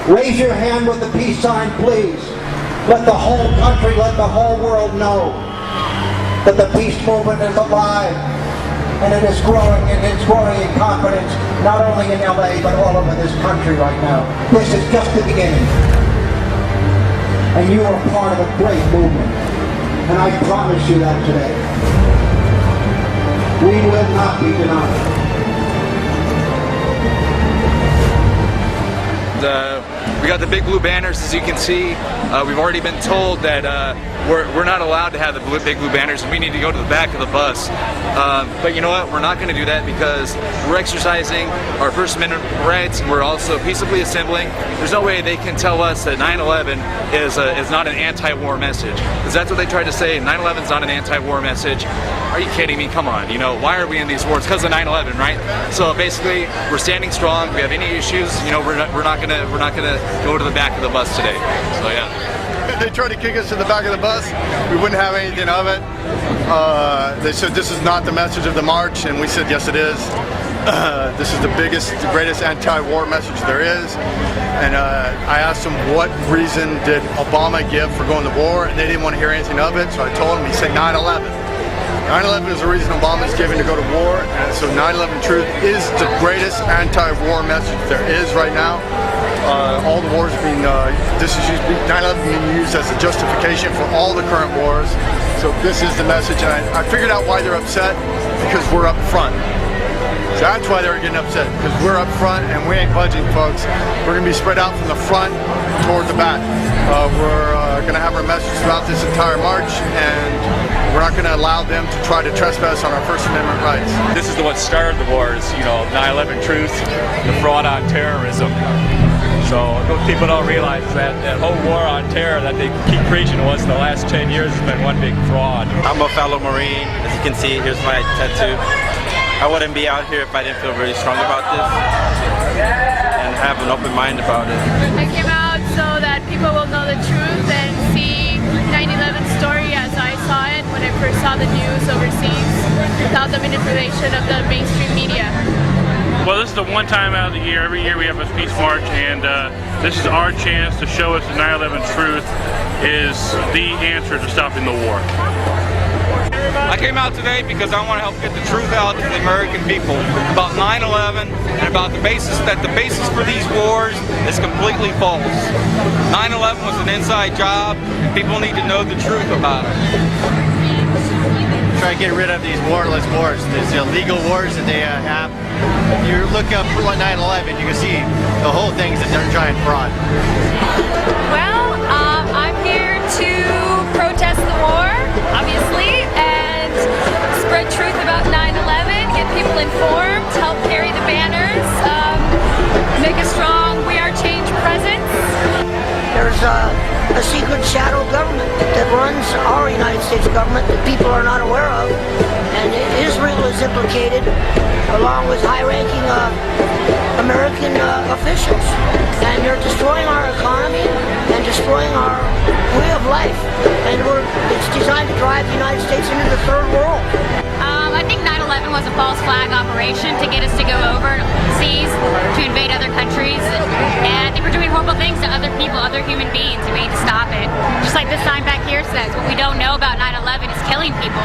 Raise your hand with the peace sign, please. Let the whole country, let the whole world know that the peace movement is alive, and it is growing, and it's growing in confidence, not only in LA, but all over this country right now. This is just the beginning. And you are part of a great movement. And I promise you that today. We will not be denied. We got the big blue banners, as you can see. We've already been told that we're not allowed to have the big blue banners, and we need to go to the back of the bus. But you know what? We're not going to do that because we're exercising our First Amendment rights, and we're also peaceably assembling. There's no way they can tell us that 9/11 is not an anti-war message, because that's what they tried to say. 9/11 is not an anti-war message. Are you kidding me? Come on. You know, why are we in these wars? Because of 9/11, right? So basically, we're standing strong. If we have any issues, you know, we're not gonna go to the back of the bus today. So yeah. They tried to kick us to the back of the bus. We wouldn't have anything of it. They said this is not the message of the march, and we said yes, it is. This is the biggest, the greatest anti-war message there is. And I asked them what reason did Obama give for going to war, and they didn't want to hear anything of it. So I told them, he said 9/11. 9/11 is the reason Obama is giving to go to war, and so 9/11 truth is the greatest anti-war message there is right now. All the wars being, 9/11 being used as a justification for all the current wars. So this is the message, and I figured out why they're upset, because we're up front. So that's why they're getting upset, because we're up front and we ain't budging, folks. We're going to be spread out from the front toward the back. We're going to have our message throughout this entire march, and we're not going to allow them to try to trespass on our First Amendment rights. This is what started the wars, you know, 9/11 truth, the fraud on terrorism. So people don't realize that whole war on terror that they keep preaching to us in the last 10 years has been one big fraud. I'm a fellow Marine. As you can see, here's my tattoo. I wouldn't be out here if I didn't feel really strong about this and have an open mind about it. I came out so that people will know the truth and see 9/11 story as I saw it when I first saw the news overseas, without the manipulation of the mainstream media. Well, this is the one time out of the year. Every year we have a peace march, and this is our chance to show us the 9/11 truth is the answer to stopping the war. I came out today because I want to help get the truth out to the American people about 9/11 and about the basis for these wars is completely false. 9/11 was an inside job, and people need to know the truth about it. Try to get rid of these warless wars, these illegal wars that they have. If you look up 9/11, you can see the whole thing's a giant fraud. Well, I'm here to protest the war, obviously, and spread truth about 9/11, get people informed, help carry the banners, make a strong We Are Change presence. There's a secret shadow government that runs our United States government that people are not aware of, and Israel is implicated along with high-ranking American officials, and they're destroying our economy and destroying our way of life, and it's designed to drive the United States into the third world. I think 9/11 was a false flag operation to get us to go overseas, to invade other countries, and I think we're doing horrible things to other people, other human beings, and we need to stop it. Just like this sign back here says, what we don't know about 9/11 is killing people.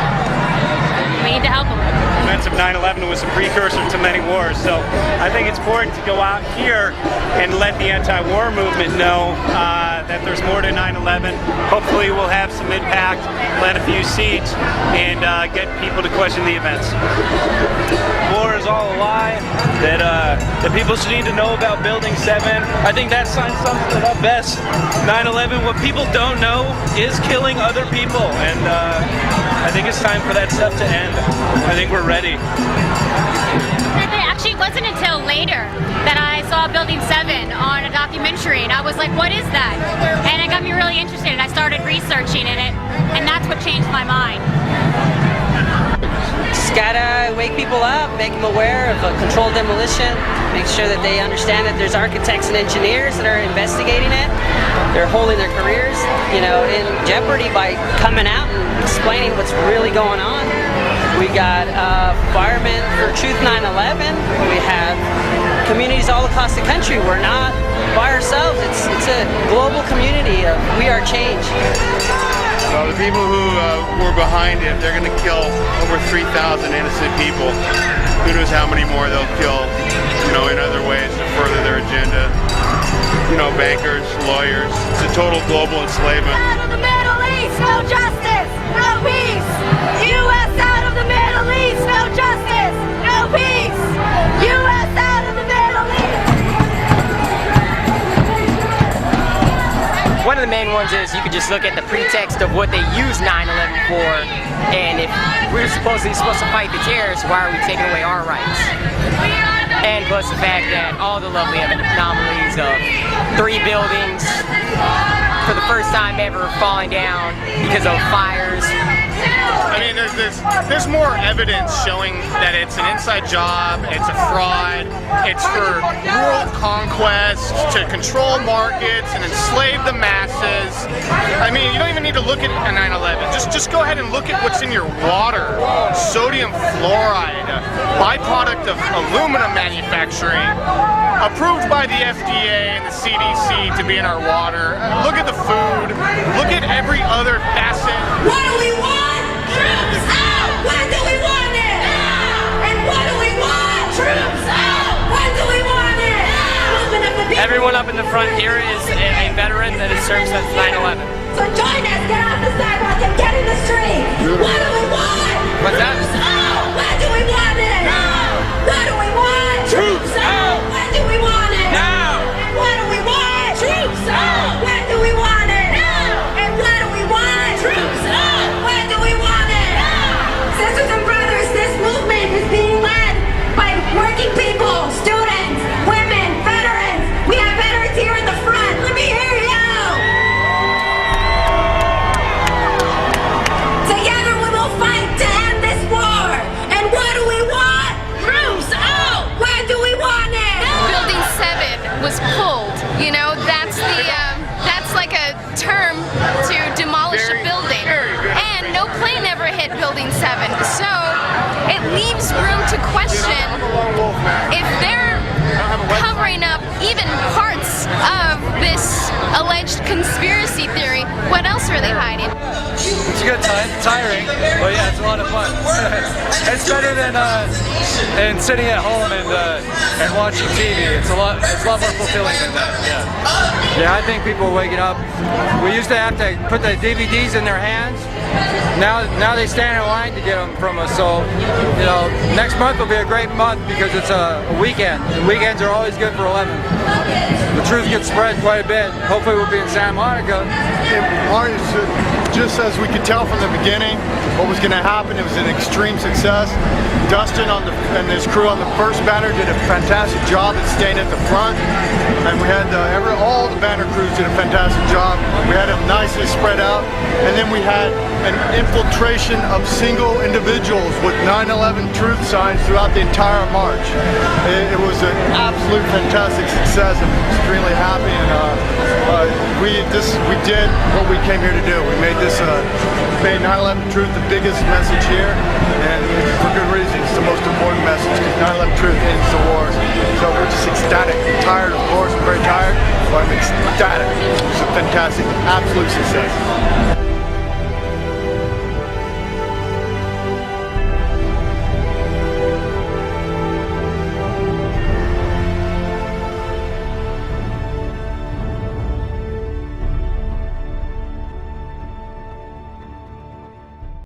We need to help them. The events of 9/11 was a precursor to many wars, so I think it's important to go out here and let the anti-war movement know that there's more to 9/11. Hopefully we'll have some impact, plant a few seeds, and get people to question the events. War is all a lie, that people should need to know about Building 7. I think that sign sums it up best. 9/11, what people don't know is killing other people, and I think it's time for that stuff to end. I think we're ready. Actually, it wasn't until later that I saw Building 7 on a documentary, and I was like, what is that? And it got me really interested, and I started researching in it, and that's what changed my mind. Just gotta wake people up, make them aware of a controlled demolition, make sure that they understand that there's architects and engineers that are investigating it. They're holding their careers, you know, in jeopardy by coming out and explaining what's really going on. We got Firemen for Truth 9/11. We have communities all across the country. We're not by ourselves. It's global community of we are change. Well, the people who were behind it, they're going to kill over 3,000 innocent people. Who knows how many more they'll kill, you know, in other ways to further their agenda. You know, bankers, lawyers. It's a total global enslavement. Out of the Middle East, no justice, no peace. U.S. out of the Middle East, no justice, no peace. U.S. out of the Middle East. One of the main ones is you could just look at the pretext of what they use 9/11 for, and if we're supposed to fight the terrorists, why are we taking away our rights? And plus the fact that all the lovely anomalies of 3 buildings for the first time ever falling down because of fires. I mean, there's more evidence showing that it's an inside job, it's a fraud, it's for world conquest, to control markets and enslave the masses. I mean, you don't even need to look at 9/11. Just go ahead and look at what's in your water. Sodium fluoride, byproduct of aluminum manufacturing, approved by the FDA and the CDC to be in our water. Look at the food. Look at every other facet. What do we want? Troops out! When do we want it? Now! And what do we want? Troops out! When do we want it? Now! Everyone up in the front here is a veteran that has served since 9/11. So join us, get off the sidewalk and get in the street. What do we want? What's that? Troops out! When do we want it? Now! What do we want? Troops out! When do we want it? Now! And what do we want? Troops out! When do we want it? Now! And what do we want? Troops out! When do we want it? Now! Sisters and brothers, this movement is being led by working people, students, women, veterans. We have veterans here in the front. Let me hear you! Together we will fight to end this war. And what do we want? Troops out! When do we want it? Building 7 was pulled. You know, that's like a term to demolish a building. And no plane ever hit Building 7. So it leaves room to question if they're covering up even parts of this alleged conspiracy theory. What else are they hiding? It's a good time, tiring, but yeah, it's a lot of fun. It's better than sitting at home and watching TV. It's a lot more fulfilling than that. Yeah, I think people are waking up. We used to have to put the DVDs in their hands. Now they stand in line to get them from us. So, you know, next month will be a great month because it's a weekend. And weekends are always good for 11. The truth gets spread quite a bit. Hopefully we'll be in Santa Monica. Just as we could tell from the beginning what was going to happen, it was an extreme success. Dustin and his crew on the first banner did a fantastic job at staying at the front, and we had all the banner crews did a fantastic job. We had them nicely spread out, and then we had an infiltration of single individuals with 9/11 truth signs throughout the entire march. It was an absolute fantastic success. I'm extremely happy, and we did what we came here to do. We made 9/11 truth the biggest message here, and for good reason. It's the most important message because 9/11 truth ends the wars. So we're just ecstatic. I'm tired, of course. I'm very tired, but I'm ecstatic. It's a fantastic, absolute success.